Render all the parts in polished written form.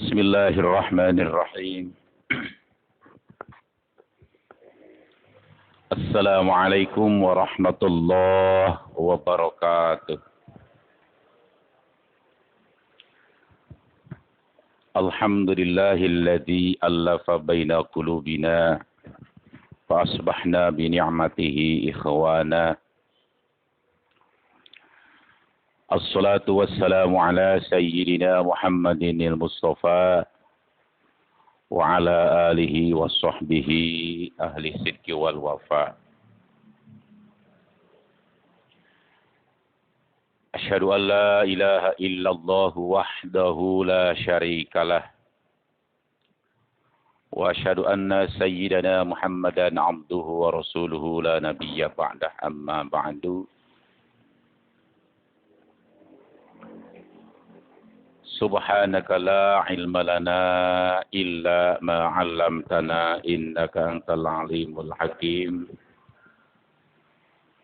Bismillahirrahmanirrahim. Assalamualaikum warahmatullahi wabarakatuh. Alhamdulillahilladzi allafa baina qulubina fa asbahna bi ni'matihi ikhwana. Assalatu wassalamu ala sayyidina Muhammadin al-Mustafa wa ala alihi wa sahbihi ahli sidqi wal wafa. Asyhadu an la ilaha illallah wahdahu la syarikalah. Wa asyhadu anna sayyidana Muhammadan abduhu wa rasuluhu la nabiyya ba'dah, amma ba'du. Subhanaka la ilma lana illa ma 'allamtana innaka antal alimul hakim.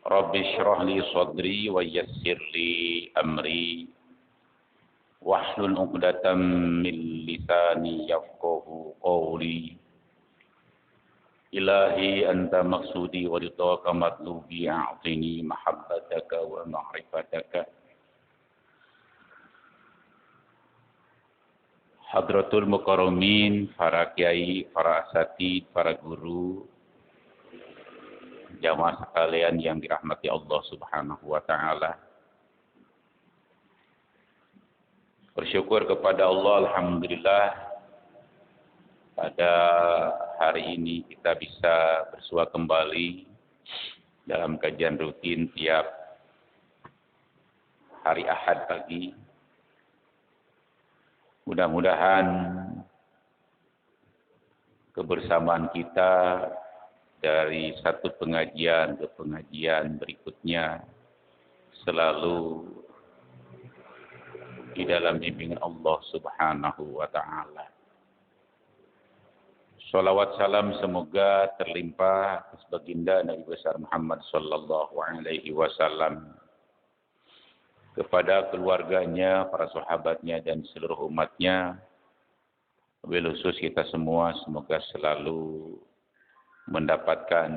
Rabbi shrah li sadri wa yassir li amri wahlul 'uqdatam min lisani yafqahu qawli. Ilahi anta maqsudi wa ridhaka matlubi, a'tini mahabbataka wa ma'rifataka. Hadratul Mukarramin, para kiai, para asatid, para guru, jamaah sekalian yang dirahmati Allah Subhanahu wa taala. Bersyukur kepada Allah, alhamdulillah, pada hari ini kita bisa bersua kembali dalam kajian rutin tiap hari Ahad pagi. Mudah-mudahan kebersamaan kita dari satu pengajian ke pengajian berikutnya selalu di dalam bimbingan Allah Subhanahu wa taala. Shalawat salam semoga terlimpah atas baginda Nabi besar Muhammad sallallahu alaihi wasallam, kepada keluarganya, para sahabatnya, dan seluruh umatnya. Wabil khusus kita semua semoga selalu mendapatkan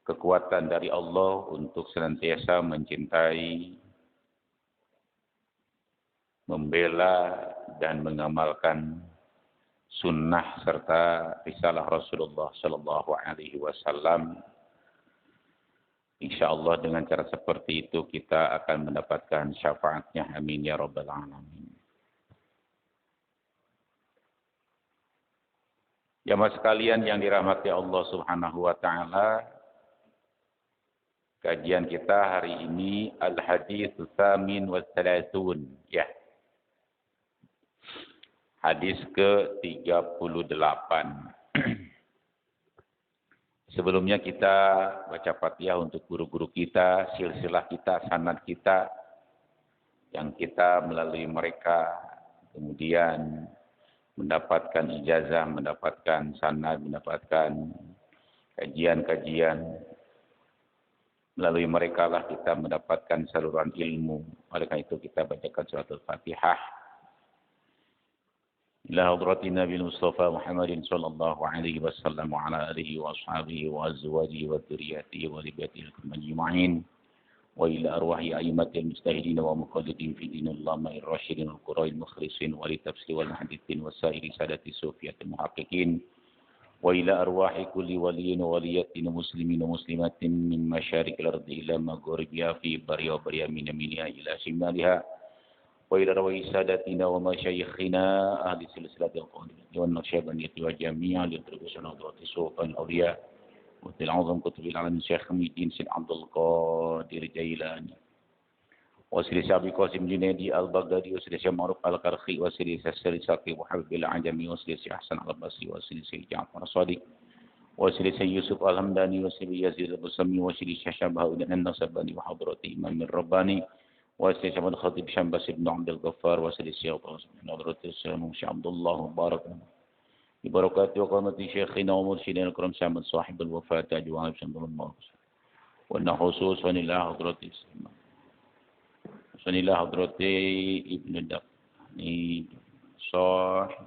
kekuatan dari Allah untuk senantiasa mencintai, membela, dan mengamalkan sunnah serta risalah Rasulullah Sallallahu Alaihi Wasallam. InsyaAllah dengan cara seperti itu kita akan mendapatkan syafaatnya. Amin ya rabbal alamin. Jamaah sekalian yang dirahmati Allah Subhanahu wa taala, kajian kita hari ini Al-Hadits Tsamin wa Tsalasun, ya. Hadis ke-38. Sebelumnya kita baca Fatihah untuk guru-guru kita, silsilah kita, sanad kita, yang kita melalui mereka kemudian mendapatkan ijazah, mendapatkan sanad, mendapatkan kajian-kajian. Melalui mereka lah kita mendapatkan saluran ilmu. Oleh karena itu kita bacakan surat Al-Fatihah. إلى حضرة النبي المصطفى محمد صلى الله عليه وسلم وعلى آله وأصحابه وأزواجه وذريته ولبيته أجمعين وإلى أرواح أئمة المجتهدين ومقلدين في دين الله الراشدين القراء المخلصين وللتفسير والمحدثين وسائر سادة الصوفية المحققين وإلى أرواح كل ولي وولية مسلمين ومسلمات من مشارق الأرض إلى مغاربها في بريا وبريا من يمينها إلى شمالها وإلى رواي سادتنا ومشايخنا أهل سلسلة القادرية والنقشبندية وجميع الدرويش ونهضات الصوفية الأولياء وفي العظم كتب العالم الشيخ ميدين سيد عبد القادر الجيلاني وسيد أبي قاسم جنيدي البغدادي وسيد معروف القرخي وسيد سيد ساقي وحبيب العجمي وسيد أحسن البصري وسيد جعفر الصادق وسيد يوسف الهمداني وسيد يزيد البسمي وسيد شهاب النصباني وحضرة إمام الرباني وسيد شمال الخطيب شمبس بن عبد الغفار وسيد الشيخ حضرة الشيخ عبد الله مبارك ببركات وقامة شيخنا ومرشدنا الكرام شامل صاحب الوفاة أجوان شمال الله وأن خصوصا إلى حضرة حضرة ابن الدق صاح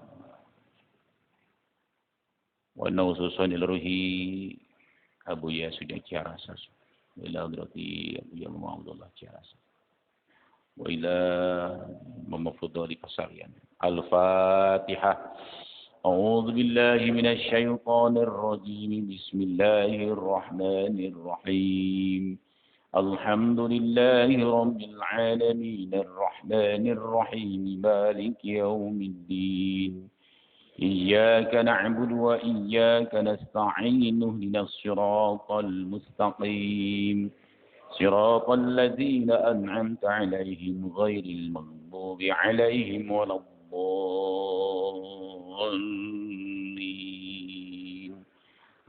وأنه سوسون الروحي أبو ياسود كياراساس وإلى حضرتي أبو يا محمد الله كياراساس وإلى مفضل كسريان الفاتحة. أعوذ بالله من الشيطان الرجيم بسم الله الرحمن الرحيم الحمد لله رب العالمين الرحمن الرحيم مالك يوم الدين إياك نعبد وإياك نستعين اهدنا الصراط المستقيم صراط الذين أنعمت عليهم غير المغضوب عليهم ولا الضالين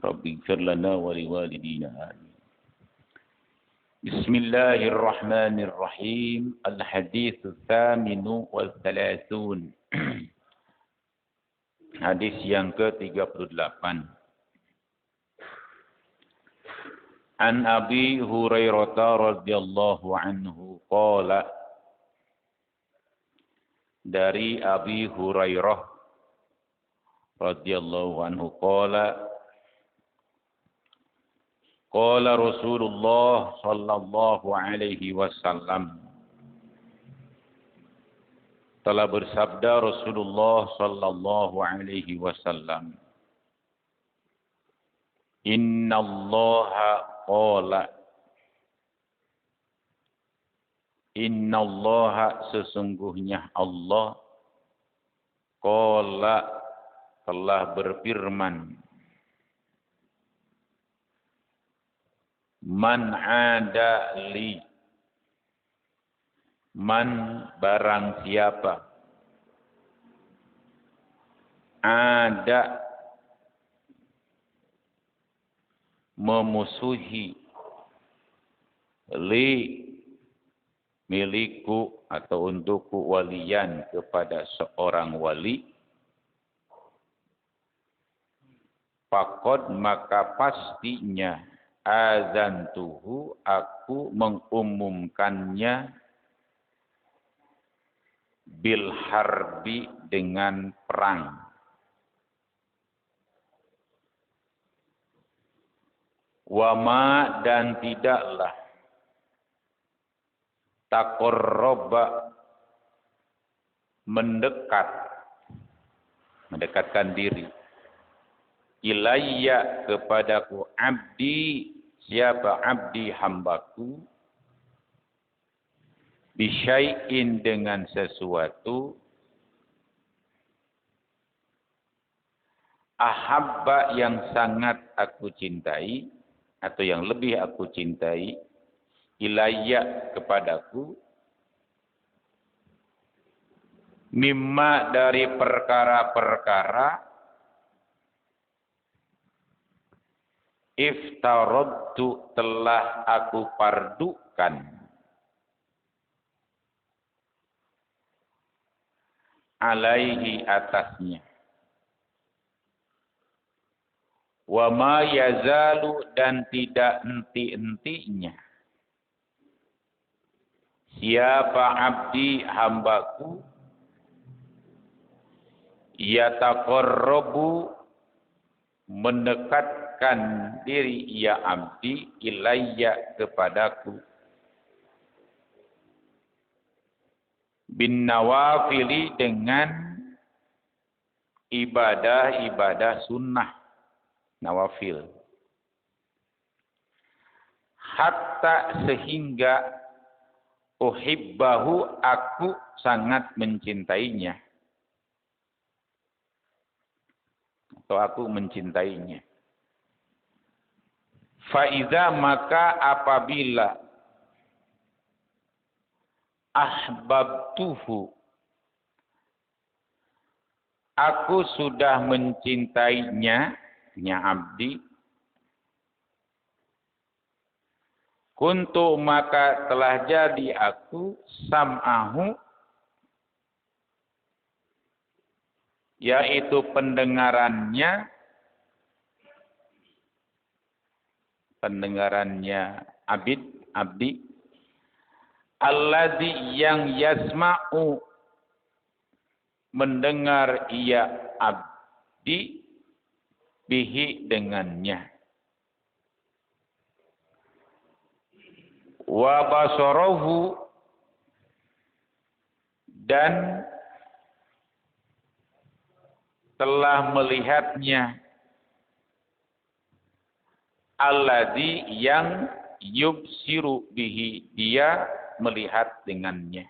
رب اغفر لنا ولوالدينا آمين. بسم الله الرحمن الرحيم الحديث الثامن والثلاثون Hadis yang ke-38. An Abi Hurairah radhiyallahu anhu qala, dari Abi Hurairah radhiyallahu anhu qala qala Rasulullah sallallahu alaihi wasallam, telah bersabda Rasulullah sallallahu alaihi wasallam, Innallaha qala, Innallaha sesungguhnya Allah, qala telah berfirman, Man ada li, Man barang siapa ada memusuhi li milikku atau untukku walian kepada seorang wali, faqad maka pastinya azantuhu aku mengumumkannya bil harbi dengan perang. Wama dan tidaklah taqarraba mendekatkan diri ilayya kepadaku abdi, siapa abdi hambaku, bisyai'in dengan sesuatu, ahabba yang sangat aku cintai atau yang lebih aku cintai, ilayya kepadaku, mimma dari perkara-perkara, iftaradtu telah aku pardukan, alaihi atasnya. Wa ma yazalu dan tidak henti-hentinya siapa abdi hambaku yataqarrabu mendekatkan diri ya abdi ilayya kepadaku bin nawafili dengan ibadah-ibadah sunnah nawafil, hatta sehingga uhibbahu aku sangat mencintainya atau aku mencintainya. Faiza maka apabila ahbabtuhu aku sudah mencintainya, nya abdi, kuntu maka telah jadi aku sam'ahu yaitu pendengarannya abdi, alladzi yang yasma'u mendengar ia abdi bihi dengannya. Wa basarahu dan telah melihatnya alladzi yang yubsiru bihi dia melihat dengannya.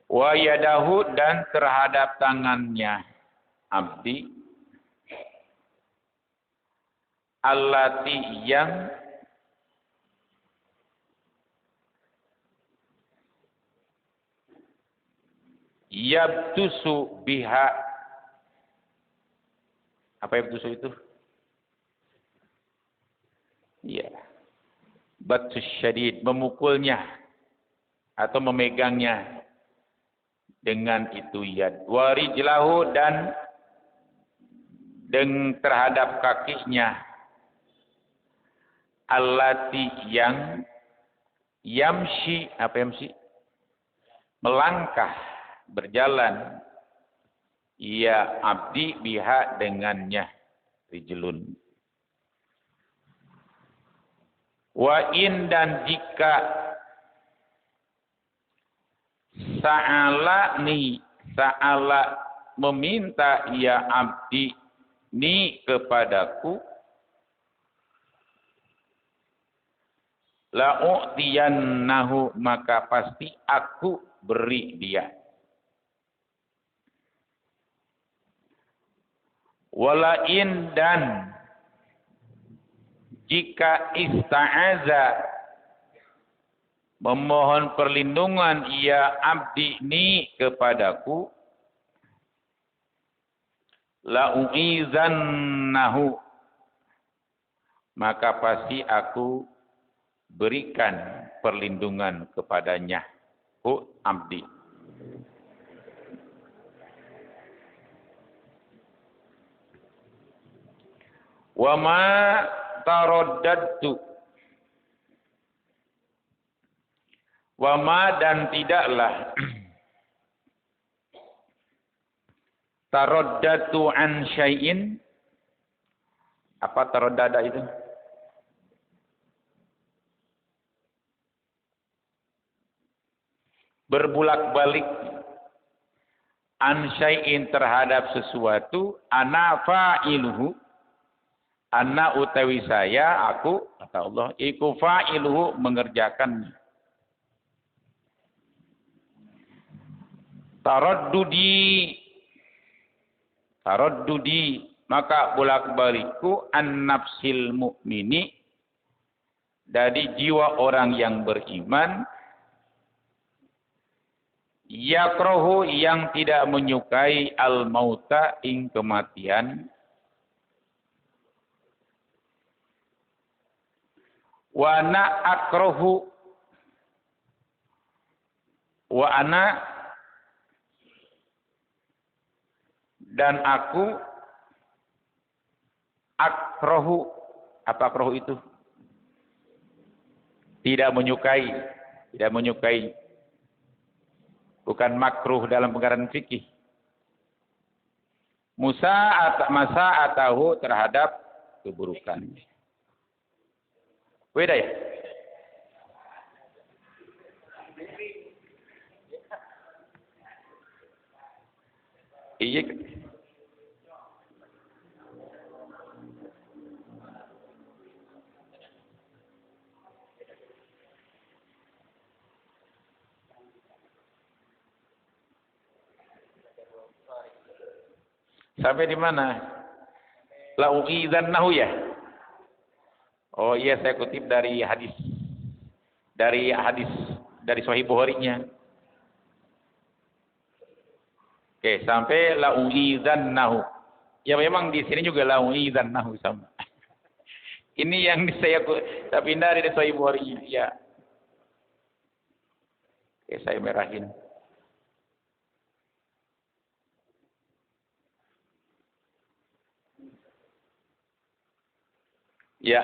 Wa yadahu dan terhadap tangannya abdi allati yang yabtusu biha. Apa yabtusu itu? Iya. Batsus syadid, memukulnya atau memegangnya dengan itu yad. Wa rijlahu dan terhadap kakinya allati yang yamshi, apa yamshi? Melangkah, berjalan ya abdi biha dengannya, rijlun. Wa in dan jika sa'ala meminta ya abdi ni kepadaku, la'u'tiyannahu maka pasti aku beri dia. Walain dan jika ista'aza memohon perlindungan ia abdi ni kepadaku, la'u'izannahu maka pasti aku berikan perlindungan kepadanya, abdi. Wa ma taraddadtu, wa ma dan tidaklah taraddatu an syai'in. Apa taraddada itu? Berbulak-balik an syai'in terhadap sesuatu, ana fa'iluhu, ana utawi saya, aku, kata Allah, iku fa'iluhu mengerjakannya. Taraddudi maka bolak-balikku an nafsil mukmini dari jiwa orang yang beriman, yakrahu yang tidak menyukai al mauta ing kematian, wa ana akrahu wa ana dan aku akrahu. Apa akrahu itu? Tidak menyukai, tidak menyukai. Bukan makruh dalam pengertian fikih. Masa atahu terhadap keburukan. Beda ya? Iya. Sampai di mana? La'u'idhannahu ya? Oh iya, saya kutip dari hadis. Dari Sahih Bukhari-nya. Oke, sampai la'u'idhannahu. Ya memang di sini juga la'u'idhannahu sama. Ini yang saya pindah dari Sahih Bukhari. Ya. Oke, saya merahin. Ya.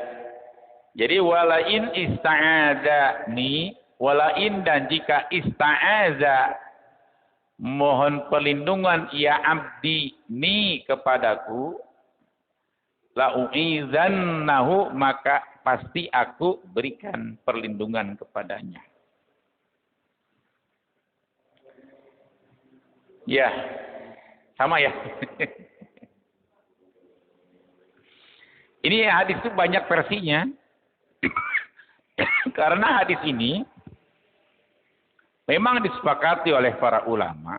Jadi walain ista'adzani, walain dan jika ista'adza mohon perlindungan ya abdi ni kepadaku, la u'izannahu maka pasti aku berikan perlindungan kepadanya. Ya, sama ya. Ini hadis itu banyak versinya. Karena hadis ini memang disepakati oleh para ulama.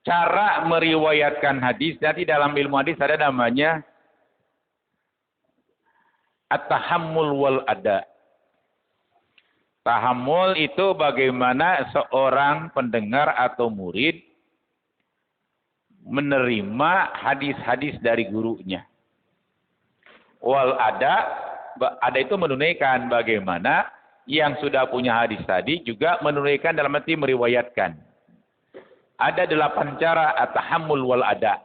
Cara meriwayatkan hadis, nanti dalam ilmu hadis ada namanya at-tahammul wal ada. Tahammul itu bagaimana seorang pendengar atau murid menerima hadis-hadis dari gurunya. Wal ada itu menunaikan bagaimana yang sudah punya hadis tadi juga menunaikan dalam arti meriwayatkan. Ada 8 cara at-tahammul wal ada.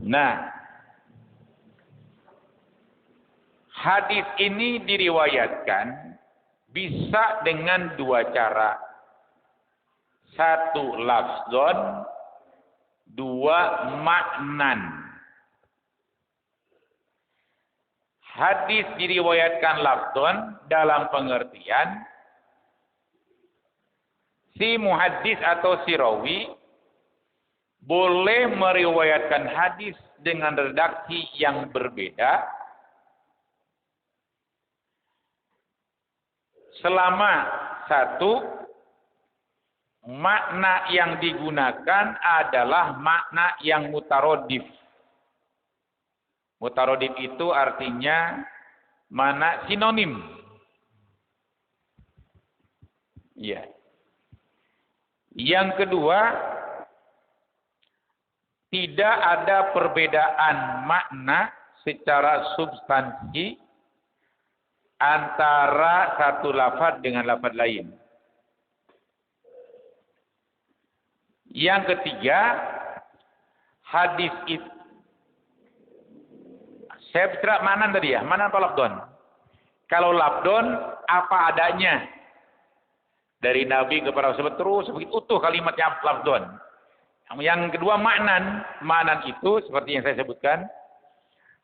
Nah, hadis ini diriwayatkan bisa dengan 2 cara. 1 lafzon, 2 maknan. Hadis diriwayatkan lafzon dalam pengertian si muhaddis atau si rawi boleh meriwayatkan hadis dengan redaksi yang berbeda selama 1 makna yang digunakan adalah makna yang mutarodif. Mutarodif itu artinya mana sinonim. Ya. Yang kedua, tidak ada perbedaan makna secara substansi antara satu lafaz dengan lafaz lain. Yang ketiga, hadis itu saya bicara mana tadi ya? Mana apa lafdon? Kalau lafdon apa adanya dari Nabi kepada sahabat terus begitu utuh kalimatnya lafdon. Yang kedua maknan itu seperti yang saya sebutkan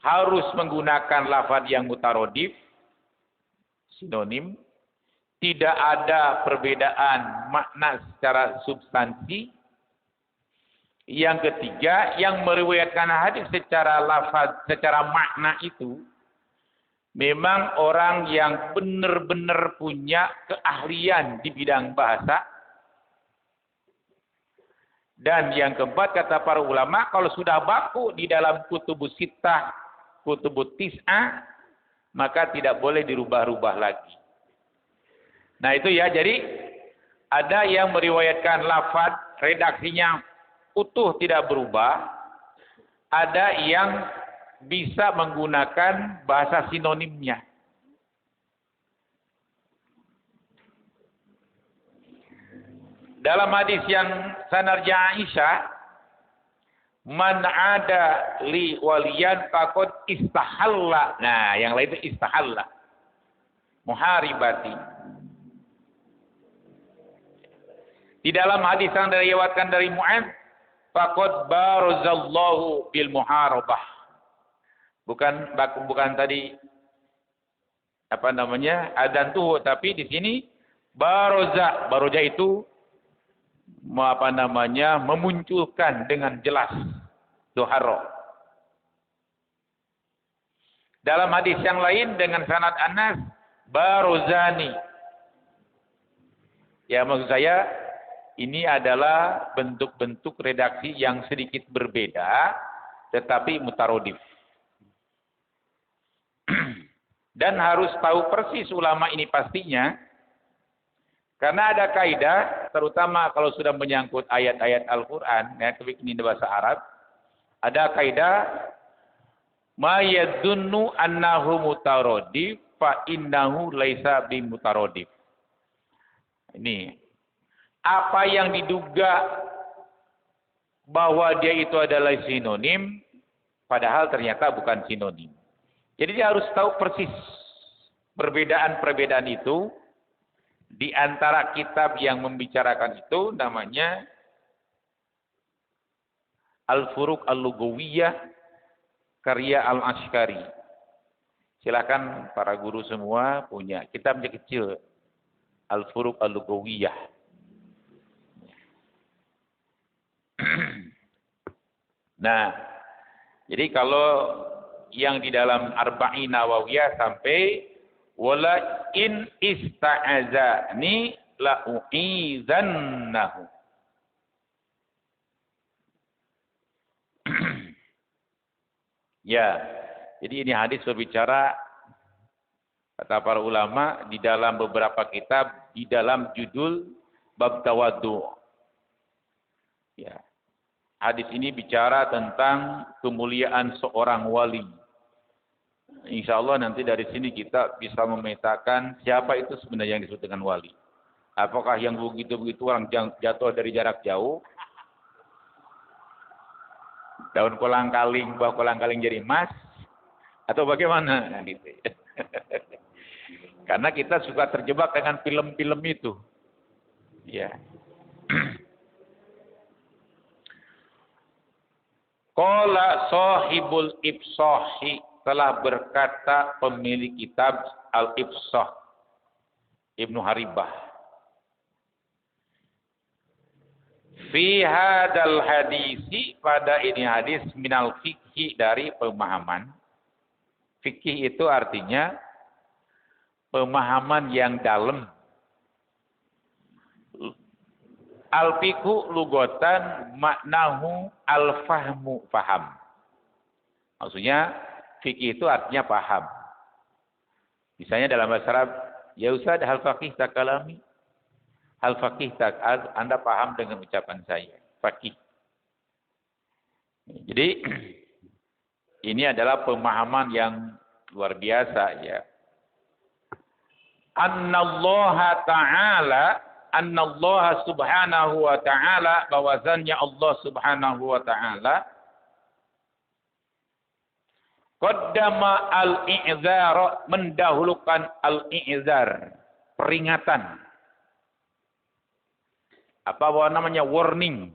harus menggunakan lafaz yang mutarodif, sinonim, tidak ada perbedaan makna secara substansi. Yang ketiga, yang meriwayatkan hadis secara lafaz, secara makna itu memang orang yang benar-benar punya keahlian di bidang bahasa. Dan yang keempat, kata para ulama, kalau sudah baku di dalam kutubus sittah, kutubus tis'ah, maka tidak boleh dirubah-rubah lagi. Nah itu ya, jadi ada yang meriwayatkan lafaz, redaksinya utuh tidak berubah, ada yang bisa menggunakan bahasa sinonimnya. Dalam hadis yang sanadnya Aisyah, man ada li waliyan faqad istahalla. Nah, yang lain itu istahalla. Muharibati. Di dalam hadis yang diriwayatkan dari Mu'adz, faqad barazallahu bil muharabah. Bukan tadi apa namanya? Adzan tuh, tapi di sini baroza. Baroza itu apa namanya? Memunculkan dengan jelas. Zuhara. Dalam hadis yang lain dengan sanad Anas, barozani. Ya maksud saya ini adalah bentuk-bentuk redaksi yang sedikit berbeda, tetapi mutarodif. Dan harus tahu persis ulama ini pastinya, karena ada kaidah, terutama kalau sudah menyangkut ayat-ayat Al-Quran, ya, ini bahasa Arab, ada kaidah, ma yadunnu annahu mutarodif, fa innahu laisa bimutarodif. Ini. Apa yang diduga bahwa dia itu adalah sinonim, padahal ternyata bukan sinonim. Jadi dia harus tahu persis perbedaan-perbedaan itu di antara kitab yang membicarakan itu namanya Al-Furuq Al-Lughawiyah karya Al-Ashkari. Silakan para guru semua punya kitabnya kecil Al-Furuq Al-Lughawiyah. Nah, jadi kalau yang di dalam Arba'in Nawawiyah sampai wala in ista'azani la u'izannahu. Ya, jadi ini hadis berbicara kata para ulama di dalam beberapa kitab di dalam judul bab tawaddu. Ya. Hadis ini bicara tentang kemuliaan seorang wali. Insya Allah nanti dari sini kita bisa memetakan siapa itu sebenarnya yang disebut dengan wali. Apakah yang begitu-begitu orang jatuh dari jarak jauh? Daun kolang-kaling, buah kolang-kaling jadi emas? Atau bagaimana? Nah, gitu. Karena kita suka terjebak dengan film-film itu. Ya. Qala sahibul Ifsahi, telah berkata pemilik kitab Al-Ifsah Ibnu Haribah, fi hadal hadisi, pada ini hadis, minal fikhi, dari pemahaman. Fikih itu artinya pemahaman yang dalam. Al-fiqhu lugotan maknahu al-fahmu, faham. Maksudnya fikih itu artinya paham. Misalnya dalam bahasa Arab, ya Ustaz, hal faqih tak kalami. Hal faqih tak, Anda paham dengan ucapan saya. Faqih. Jadi ini adalah pemahaman yang luar biasa, ya. Annallaha ta'ala, Annallaha subhanahu wa ta'ala, bahwasannya Allah subhanahu wa ta'ala qaddama al-i'zar, mendahulukan al-i'zar, peringatan. Apa namanya? Warning.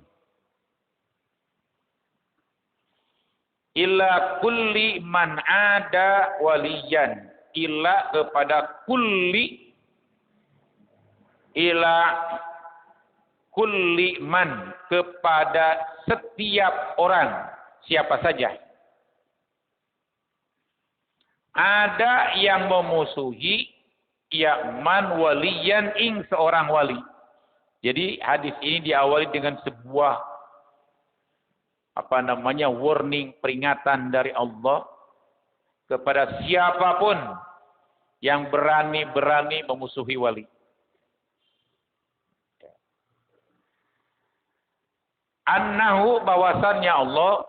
Ila kulli man ada waliyan, ila kepada kulli, ila kulli man, kepada setiap orang, siapa saja. Ada yang memusuhi, ya man waliyan, ing seorang wali. Jadi hadis ini diawali dengan sebuah warning, peringatan dari Allah kepada siapapun yang berani memusuhi wali. Annahu, bahwasannya Allah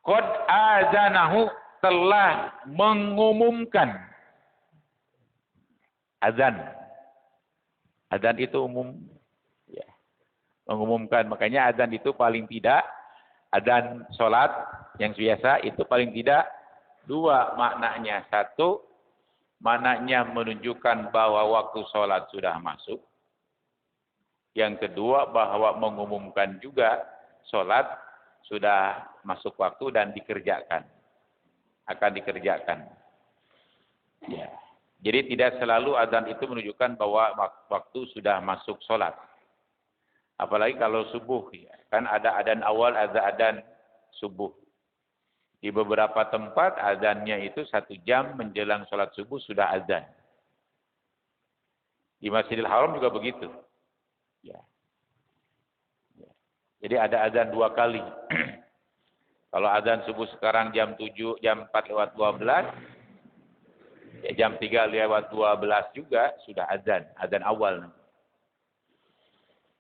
qad azanahu, telah mengumumkan. Azan itu umum, ya, mengumumkan. Makanya azan itu paling tidak, azan sholat yang biasa itu paling tidak dua maknanya. Satu, maknanya menunjukkan bahwa waktu sholat sudah masuk. Yang kedua, bahwa mengumumkan juga sholat sudah masuk waktu dan dikerjakan. Akan dikerjakan. Ya. Jadi tidak selalu azan itu menunjukkan bahwa waktu sudah masuk sholat. Apalagi kalau subuh. Ya. Kan ada azan awal, ada azan subuh. Di beberapa tempat azannya itu 1 jam menjelang sholat subuh sudah azan. Di Masjidil Haram juga begitu. Ya. Ya. Jadi ada azan 2 kali. Kalau azan subuh sekarang jam 7, jam 4 lewat 12, ya jam 3 lewat 12 juga sudah azan awal.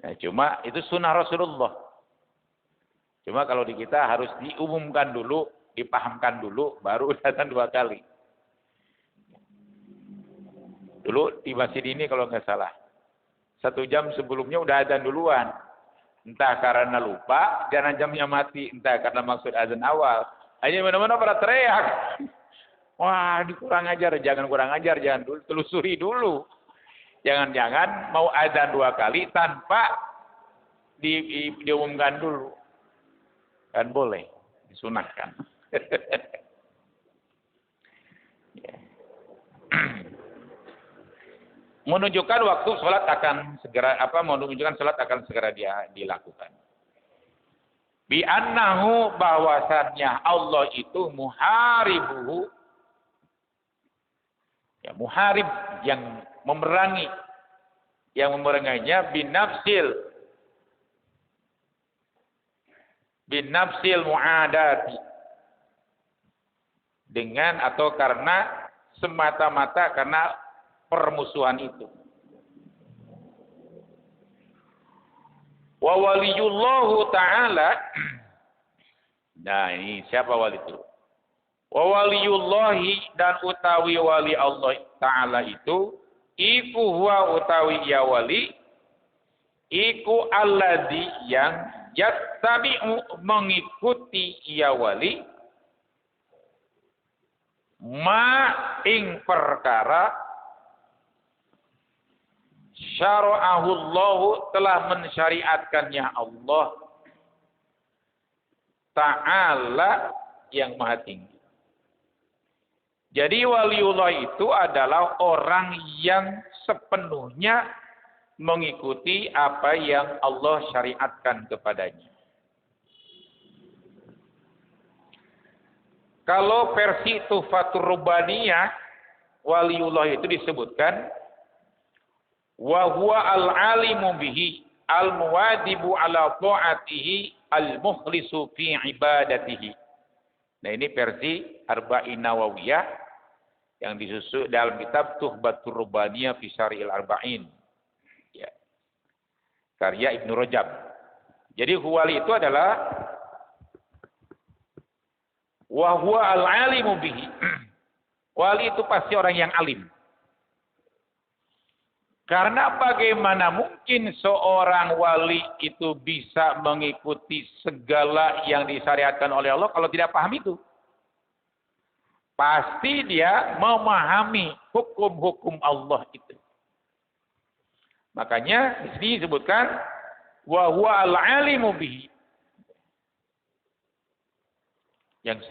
Nah, cuma itu sunnah Rasulullah. Cuma kalau di kita harus diumumkan dulu, dipahamkan dulu, baru azan 2 kali. Dulu di masjid ini kalau nggak salah, 1 jam sebelumnya udah azan duluan. Entah karena lupa, karena jamnya mati, entah karena maksud azan awal. Hanya mana-mana pada teriak. Wah, ini kurang ajar, jangan kurang ajar, jangan dulu, telusuri dulu. Jangan-jangan mau azan 2 kali tanpa diumumkan dulu. Kan boleh, disunahkan. Menunjukkan waktu sholat akan segera menunjukkan sholat akan segera dilakukan. Bi annahu bahwasannya Allah itu muharibuhu, ya muharib yang memerangi, yang memeranginya binafsil muadati, dengan atau karena semata-mata karena permusuhan itu. Wa waliyullahu ta'ala. Nah, ini siapa wali itu? Wa waliyullahi, dan utawi wali Allah Ta'ala itu, iku huwa utawi ya wali, iku alladzi yang yattabi'u mengikuti ya wali, ma ing perkara syara'ahu Allah, telah mensyariatkannya Allah Ta'ala yang maha tinggi. Jadi waliullah itu adalah orang yang sepenuhnya mengikuti apa yang Allah syariatkan kepadanya. Kalau versi Tuhfatur Rubbaniyah, waliullah itu disebutkan wa huwa al-alimu bihi al-muwadibu ala ta'atihi al-mukhlisu fi ibadatihi. Nah, ini versi Arba'in Nawawiyah yang disusun dalam kitab Tuhfatur Rubbaniyah fi Syarihil Arba'in. Ya. Karya Ibnu Rajab. Jadi wali itu adalah wa huwa al-alimu bihi. Wali itu pasti orang yang alim. Karena bagaimana mungkin seorang wali itu bisa mengikuti segala yang disyariatkan oleh Allah kalau tidak paham itu? Pasti dia memahami hukum-hukum Allah itu. Makanya di sini disebutkan wa huwa al-alimu bihi. Yang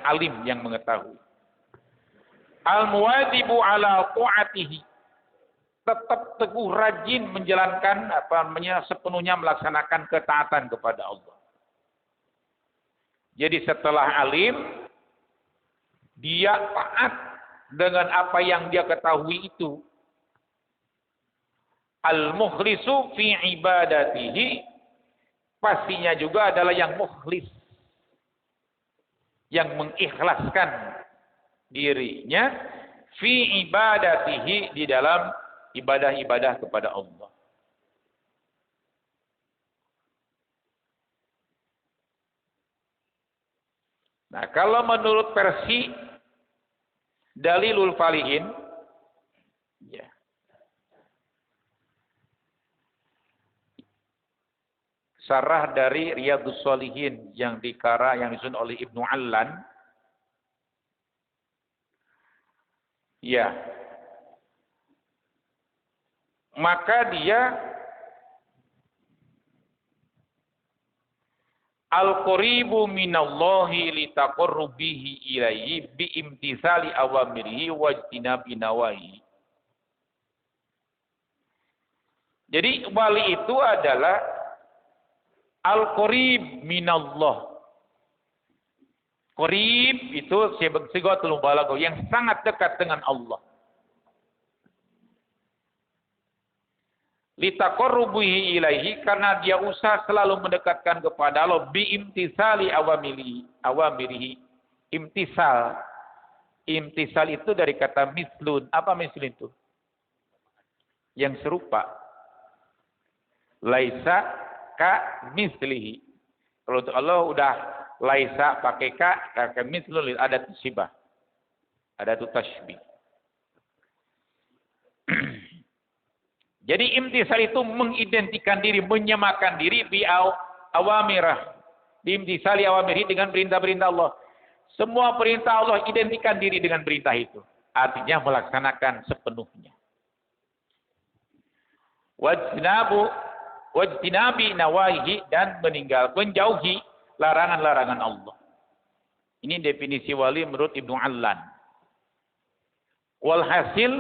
alim, yang mengetahui. Al-muwadibu ala ta'atihi. Tetap teguh rajin menjalankan sepenuhnya melaksanakan ketaatan kepada Allah. Jadi setelah alim, dia taat dengan apa yang dia ketahui itu. Al-mukhlisu fi ibadatihi, pastinya juga adalah yang mukhlis, yang mengikhlaskan dirinya fi ibadatihi, di dalam ibadah-ibadah kepada Allah. Nah, kalau menurut versi Dalilul Falihin, ya, sarah dari Riyadhus Shalihin yang disusun oleh Ibnu Allan, ya, maka dia al-qaribu minallahi litaqarrubihi ilaihi biimtisali awamirihi wajtinabi nawahi. Jadi wali itu adalah al-qarib minallah. Qarib itu sigatul mubalaghah, yang sangat dekat dengan Allah. Litaqarrubihi ilaihi, karena dia usaha selalu mendekatkan kepada Allah biimtisali awamirihi. Imtisal itu dari kata mislun. Apa mislun itu? Yang serupa. Laisa ka mislihi. Kalau untuk Allah udah laisa pakai ka, mislun ada syibah. Ada tashbih. Jadi imtisal itu mengidentikan diri, menyamakan diri bi awamirah. Imtisali awamiri dengan perintah-perintah Allah. Semua perintah Allah identikan diri dengan perintah itu. Artinya melaksanakan sepenuhnya. Wajtinabi nawahi dan menjauhi larangan-larangan Allah. Ini definisi wali menurut Ibnu Allan. Walhasil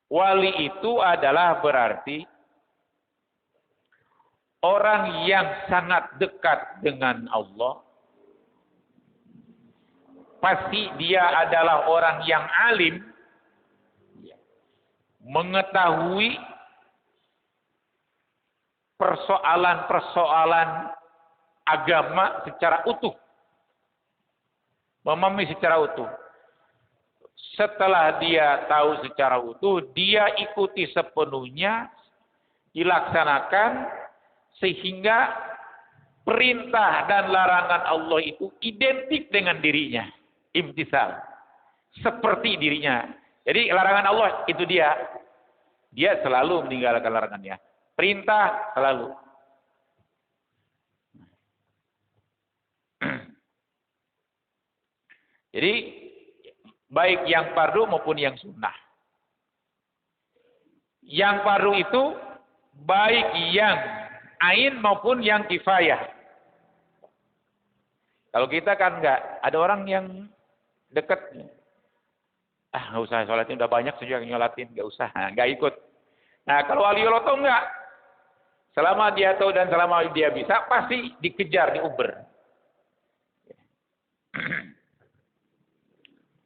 wali itu adalah berarti orang yang sangat dekat dengan Allah. Pasti dia adalah orang yang alim, mengetahui persoalan-persoalan agama secara utuh. Memahami secara utuh. Setelah dia tahu secara utuh, dia ikuti sepenuhnya, dilaksanakan, sehingga perintah dan larangan Allah itu identik dengan dirinya. Imtisal. Seperti dirinya. Jadi larangan Allah itu dia. Dia selalu meninggalkan larangannya. Perintah selalu. Jadi baik yang fardu maupun yang sunnah. Yang fardu itu baik yang ain maupun yang kifayah. Kalau kita kan enggak, ada orang yang dekat. Nggak usah sholatin, udah banyak sejak nyolatin, nggak usah, nggak ikut. Nah kalau wali Allah tuh enggak. Selama dia tahu dan selama dia bisa, pasti dikejar, diuber.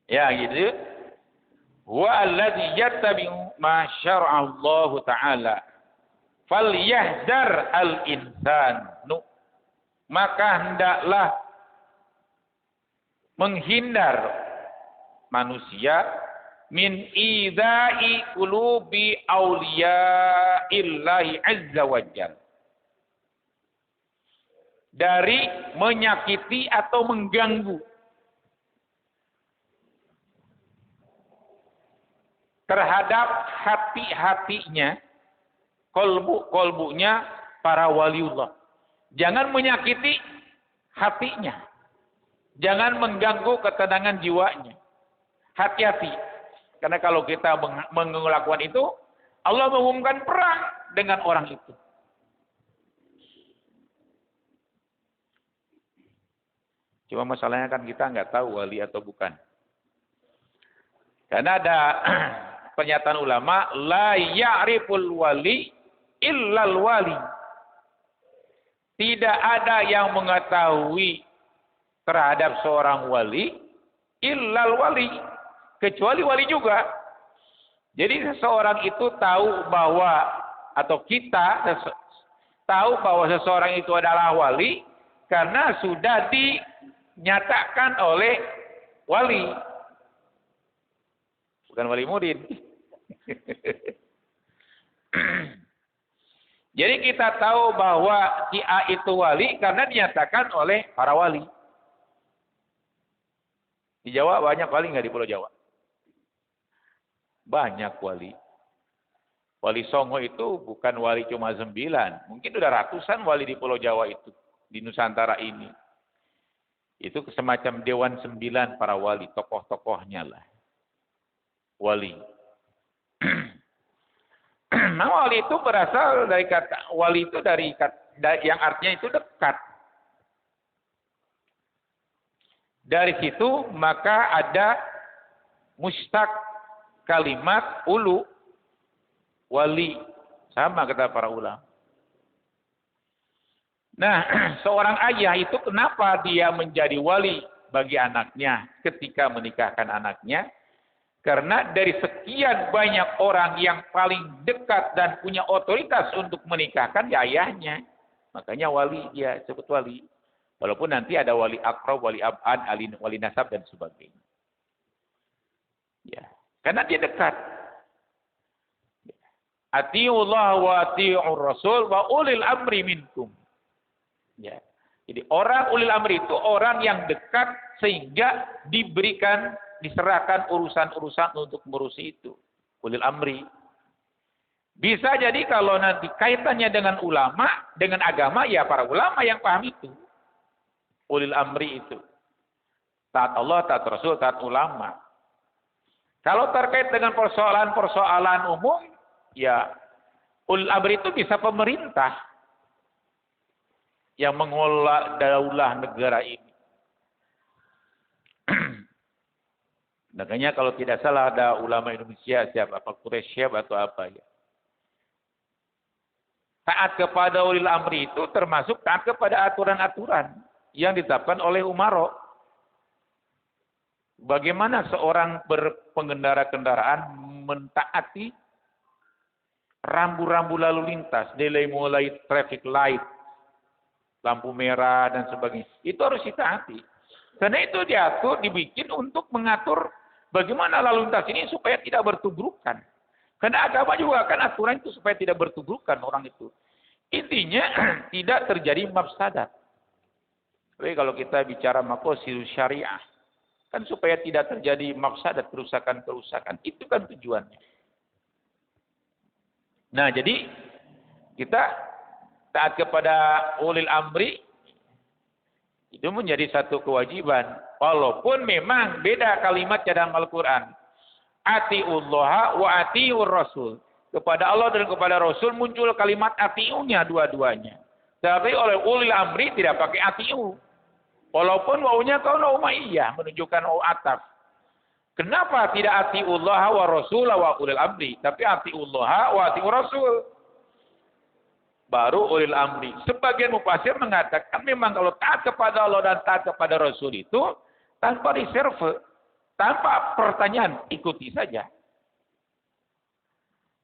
Ya gitu. Wa alladzi yattabi'u ma syara'a Allah Ta'ala. Falyahdar al-insanu. Maka hendaklah menghindar manusia min idai qulubi auliya'illahi azza wajal. Dari menyakiti atau mengganggu terhadap hati-hatinya, kolbunya para waliullah. Jangan menyakiti hatinya. Jangan mengganggu ketenangan jiwanya. Hati-hati. Karena kalau kita melakukan itu, Allah mengumumkan perang dengan orang itu. Cuma masalahnya kan kita nggak tahu wali atau bukan. Karena ada pernyataan ulama, la ya'riful wali illal wali. Tidak ada yang mengetahui terhadap seorang wali illal wali, kecuali wali juga. Jadi seseorang itu tahu bahwa, atau kita tahu bahwa seseorang itu adalah wali karena sudah dinyatakan oleh wali, bukan wali murid. Jadi kita tahu bahwa si A itu wali karena dinyatakan oleh para wali. Di Jawa banyak wali nggak di Pulau Jawa? Banyak wali. Wali Songo itu bukan wali cuma 9. Mungkin udah ratusan wali di Pulau Jawa itu. Di Nusantara ini. Itu semacam Dewan 9 para wali. Tokoh-tokohnya lah. Wali. Nah wali itu berasal dari kata, wali itu dari kata, yang artinya itu dekat. Dari situ maka ada mustaq kalimat ulu wali, sama kata para ulama. Nah, seorang ayah itu kenapa dia menjadi wali bagi anaknya ketika menikahkan anaknya? Karena dari sekian banyak orang yang paling dekat dan punya otoritas untuk menikahkan ya ayahnya. Makanya wali, dia sebut wali. Walaupun nanti ada wali akrab, wali ab'ad, wali nasab dan sebagainya. Ya, karena dia dekat. Atiullah wa atiur rasul wa ulil amri minkum. Ya. Jadi orang ulil amri itu orang yang dekat sehingga diserahkan urusan-urusan untuk mengurusi itu. Ulil amri. Bisa jadi kalau nanti kaitannya dengan ulama, dengan agama, ya para ulama yang paham itu. Ulil amri itu. Taat Allah, taat Rasul, taat ulama. Kalau terkait dengan persoalan-persoalan umum, ya ulil amri itu bisa pemerintah yang mengelola daulah negara ini. Makanya kalau tidak salah ada ulama Indonesia, siapa, apa Quraisyab atau apa ya. Taat kepada ulil amri itu termasuk taat kepada aturan-aturan yang ditetapkan oleh umaro. Bagaimana seorang berpengendara kendaraan mentaati rambu-rambu lalu lintas, mulai traffic light, lampu merah dan sebagainya. Itu harus ditaati. Karena itu diatur, dibikin untuk mengatur bagaimana lalu lintas ini supaya tidak bertubrukan. Karena agama juga kan aturan itu supaya tidak bertubrukan orang itu. Intinya tidak terjadi mafsadat. Tapi kalau kita bicara maqasidus syariah, kan supaya tidak terjadi mafsadat, kerusakan-kerusakan. Itu kan tujuannya. Nah, jadi kita taat kepada ulil amri itu menjadi satu kewajiban. Walaupun memang beda kalimatnya dalam Al-Quran. Ati'ullaha wa ati'ur rasul. Kepada Allah dan kepada Rasul muncul kalimat ati'unya dua-duanya. Tapi oleh ulil amri tidak pakai ati'u. Walaupun wawunya kauna umayyah menunjukkan ataf. Kenapa tidak ati'ullaha wa rasul wa ulil amri? Tapi ati'ullaha wa ati'ur rasul. Baru ulil amri. Sebagian mufasir mengatakan memang kalau taat kepada Allah dan taat kepada Rasul itu tanpa reserve, tanpa pertanyaan, ikuti saja.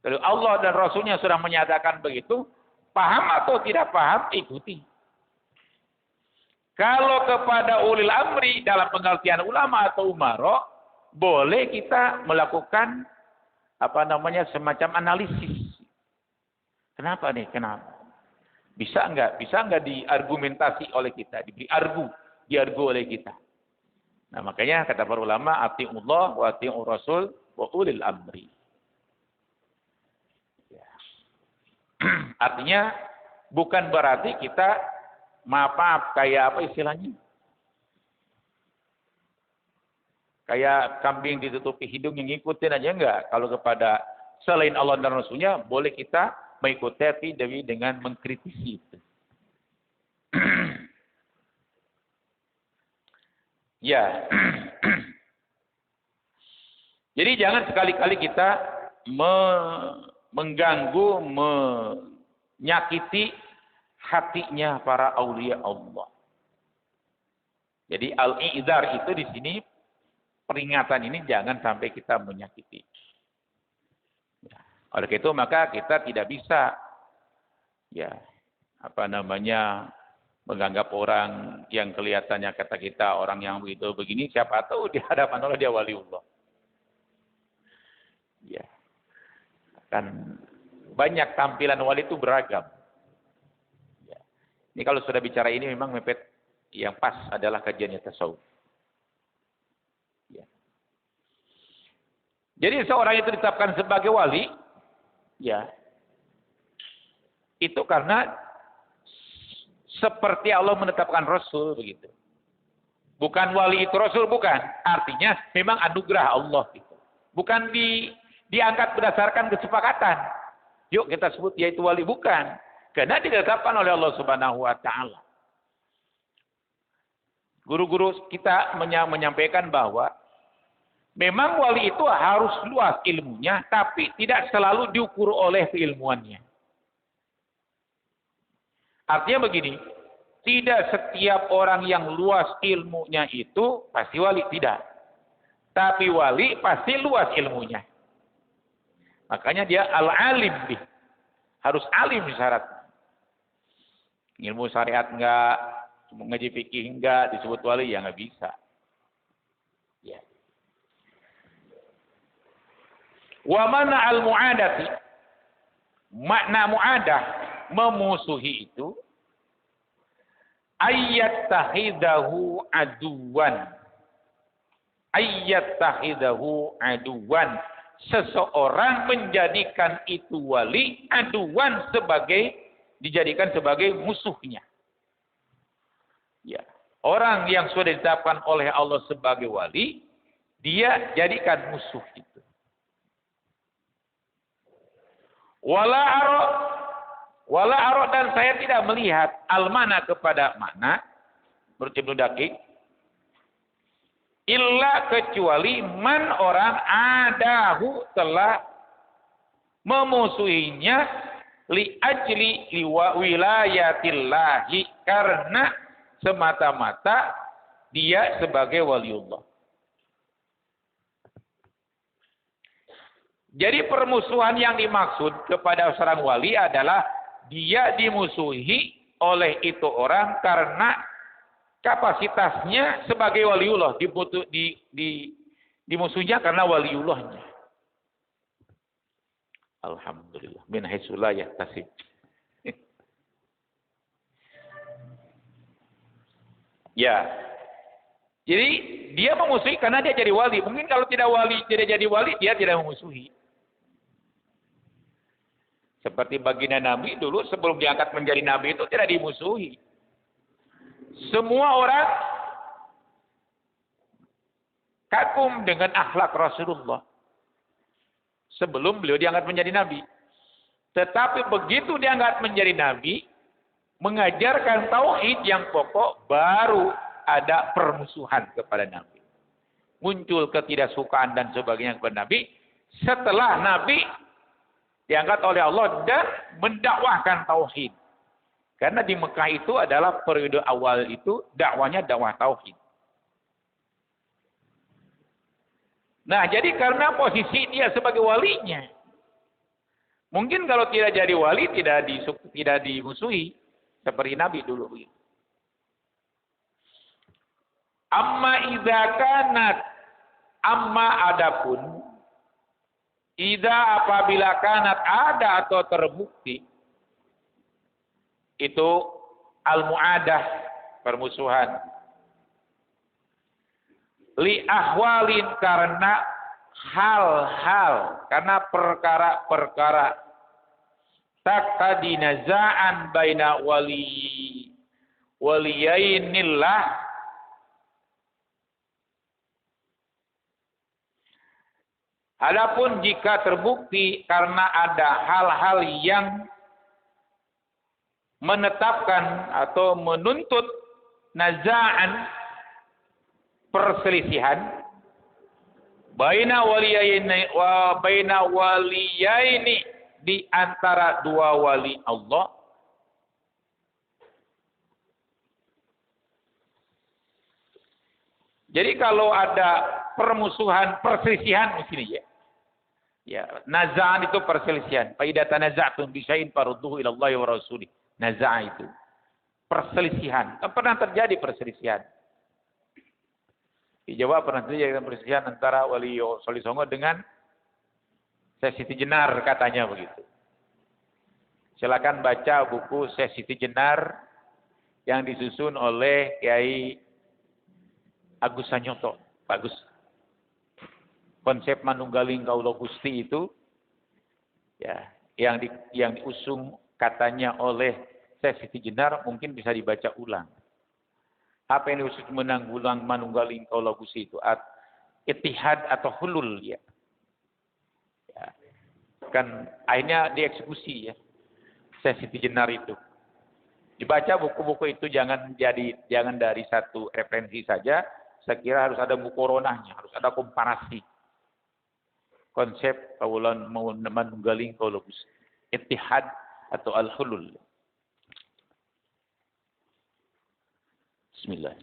Kalau Allah dan Rasulnya sudah menyatakan begitu, paham atau tidak paham, ikuti. Kalau kepada ulil amri dalam pengertian ulama atau umaro, boleh kita melakukan semacam analisis. Kenapa nih? Kenapa? Bisa enggak diargumentasi oleh kita, diargu oleh kita. Nah, makanya kata para ulama, ati'ullah wa ati'ur rasul wa ulil amri. Ya. Artinya bukan berarti kita maaf kayak apa istilahnya? Kayak kambing ditutupi hidung yang ngikutin aja enggak. Kalau kepada selain Allah dan Rasulnya boleh kita mengikuti dengan mengkritisi itu. Ya. Jadi jangan sekali-kali kita mengganggu, menyakiti hatinya para aulia Allah. Jadi al-i'dzar itu di sini peringatan ini jangan sampai kita menyakiti. Oleh itu maka kita tidak bisa menganggap orang yang kelihatannya kata kita orang yang begitu begini, siapa tahu di hadapan Allah dia waliullah. Ya. Kan banyak tampilan wali itu beragam. Ya. Ini kalau sudah bicara ini memang mepet yang pas adalah kajiannya tasawuf. Ya. Jadi seorang itu ditetapkan sebagai wali, ya, itu karena seperti Allah menetapkan Rasul begitu. Bukan wali itu Rasul, bukan. Artinya memang anugerah Allah gitu. Bukan diangkat berdasarkan kesepakatan. Yuk kita sebut dia itu wali, bukan. Karena ditetapkan oleh Allah Subhanahu wa taala. Guru-guru kita menyampaikan bahwa memang wali itu harus luas ilmunya, tapi tidak selalu diukur oleh keilmuannya. Artinya begini, tidak setiap orang yang luas ilmunya itu pasti wali, tidak. Tapi wali pasti luas ilmunya. Makanya dia al-alim, harus alim syarat. Ilmu syariat enggak, ngaji fikih enggak, disebut wali ya enggak bisa. Ya. Wa mana al-mu'adati, makna mu'adah, memusuhi itu, ayyattahidahu aduwan. seseorang menjadikan itu wali aduan dijadikan sebagai musuhnya. Ya, orang yang sudah ditetapkan oleh Allah sebagai wali, dia jadikan musuh itu. Wala aro dan saya tidak melihat al-mana kepada mana menurut Ibnu Daqiq illa kecuali man orang adahu telah memusuhinya li ajli wilayatillahi karena semata-mata dia sebagai waliullah. Jadi permusuhan yang dimaksud kepada seorang wali adalah dia dimusuhi oleh itu orang karena kapasitasnya sebagai waliullah, dimusuhinya karena waliullahnya. Alhamdulillah. Min haitsu la yahtasib. Ya. Jadi dia memusuhi karena dia jadi wali. Mungkin kalau tidak jadi wali, dia tidak memusuhi. Seperti baginda Nabi dulu sebelum diangkat menjadi Nabi itu tidak dimusuhi. Semua orang kagum dengan akhlak Rasulullah sebelum beliau diangkat menjadi Nabi. Tetapi begitu diangkat menjadi Nabi, mengajarkan tauhid yang pokok, baru ada permusuhan kepada Nabi. Muncul ketidaksukaan dan sebagainya kepada Nabi setelah Nabi diangkat oleh Allah dan mendakwahkan tauhid. Karena di Mekah itu adalah periode awal itu dakwanya dakwah tauhid. Nah, jadi karena posisi dia sebagai walinya, mungkin kalau tidak jadi wali tidak dimusuhi seperti Nabi dulu. Amma adapun apabila kanat ada atau terbukti itu al-mu'adah permusuhan li ahwalin karena hal-hal karena perkara-perkara taqtadi naza'an baina waliyainillah adapun jika terbukti karena ada hal-hal yang menetapkan atau menuntut naza'an perselisihan baina waliyaini di antara dua wali Allah, jadi kalau ada permusuhan, perselisihan di sini ya. Ya, naza'an itu perselisihan. Fa idza tanaza'tum bi syai'in farudduhu ila Allah wa rasulih. Naza' itu perselisihan. Pernah terjadi perselisihan. Di Jawa pernah terjadi perselisihan antara Wali Soli Songo dengan Syekh Siti Jenar katanya begitu. Silakan baca buku Syekh Siti Jenar yang disusun oleh Kiai Agus Sanyoto. Bagus. Konsep Manunggaling Kaula Gusti itu ya yang diusung katanya oleh Syekh Siti Jenar mungkin bisa dibaca ulang. Apa yang diusung menanggulang Manunggaling Kaula Gusti itu? Ittihad atau hulul ya. Kan akhirnya dieksekusi ya. Syekh Siti Jenar itu. Dibaca buku-buku itu jangan dari satu referensi saja. Saya kira harus ada mukoronahnya, harus ada komparasi. Konsep kaulan Manunggaling Kaula Gusti. Ittihad atau al-hulul. Bismillah.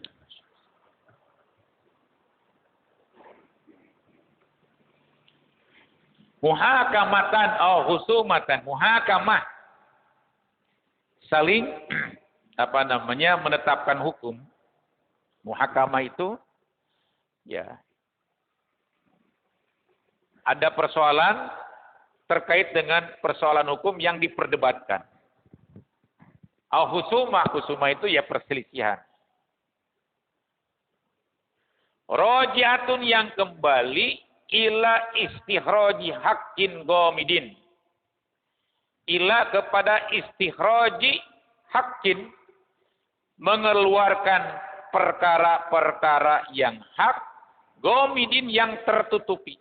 Muhakamatan husumatan. Muhakamah. Saling menetapkan hukum. Muhakamah itu ya ada persoalan terkait dengan persoalan hukum yang diperdebatkan. Husumah itu ya perselisihan. Rojiatun yang kembali ila istikhraji haqqin ghamidin. Ila kepada istikhraji haqqin, mengeluarkan perkara-perkara yang hak, ghamidin yang tertutupi.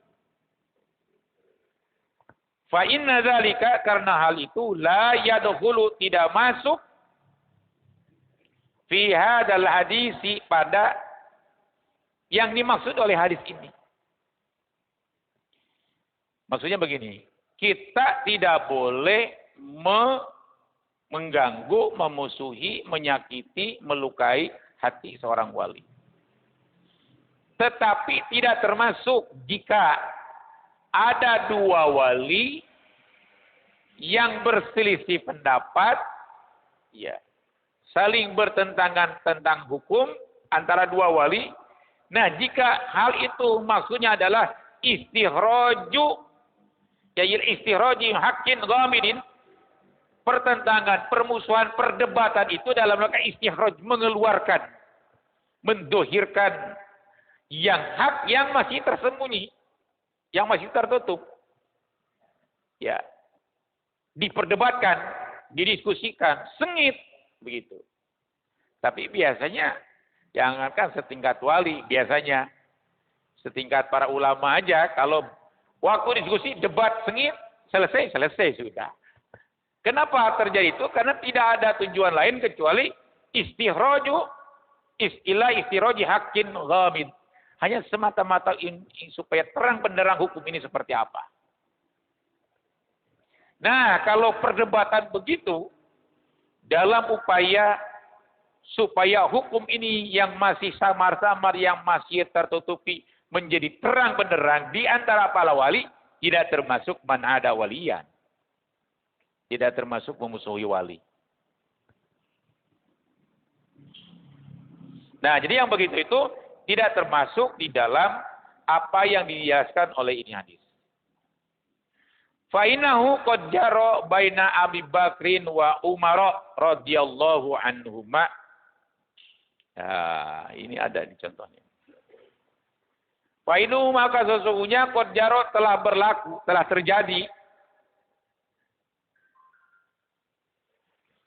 Fa inna dzalika, karena hal itu la yadkhulu, tidak masuk fi hadzal hadisi, pada yang dimaksud oleh hadis ini. Maksudnya begini, kita tidak boleh mengganggu, memusuhi, menyakiti, melukai hati seorang wali. Tetapi tidak termasuk jika ada dua wali yang berselisih pendapat, ya, saling bertentangan tentang hukum antara dua wali. Nah, jika hal itu maksudnya adalah istikhraju, yaitu istikhraji haqqin ghamidin, pertentangan, permusuhan, perdebatan itu dalam rangka istikhraj, mengeluarkan, mendohirkan yang hak yang masih tersembunyi, yang masih tertutup. Ya. Diperdebatkan, didiskusikan, sengit begitu. Tapi biasanya jangankan setingkat wali, biasanya setingkat para ulama aja, kalau waktu diskusi, debat, sengit, selesai sudah. Kenapa terjadi itu? Karena tidak ada tujuan lain kecuali istikhraju, istikhraji haqqin ghamid. Hanya semata-mata supaya terang benderang hukum ini seperti apa. Nah, kalau perdebatan begitu, dalam upaya supaya hukum ini yang masih samar-samar, yang masih tertutupi, menjadi terang benderang di antara para wali, tidak termasuk man ada waliyan. Tidak termasuk memusuhi wali. Nah, jadi yang begitu itu tidak termasuk di dalam apa yang dijelaskan oleh ini hadis. Fa innahu qad jara baina Abi Bakrin wa Umar radhiyallahu anhuma. Nah, ini ada di contohnya. Fa innahu, maka sesungguhnya qad jara, telah berlaku, telah terjadi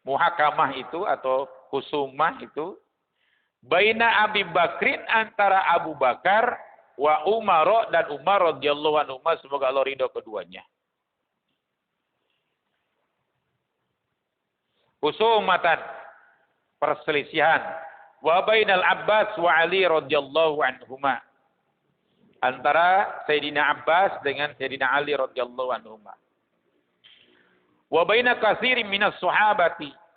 muhakamah itu atau husumah itu baina Abi Bakrin, antara Abu Bakar, wa Umar, dan Umar radhiyallahu anhu, semoga Allah ridho keduanya. Husumatan, perselisihan, wa bainal Abbas wa Ali radhiyallahu anhuma, antara Sayyidina Abbas dengan Sayyidina Ali radhiyallahu anhuma. Wa baina katsirin minas sahabati,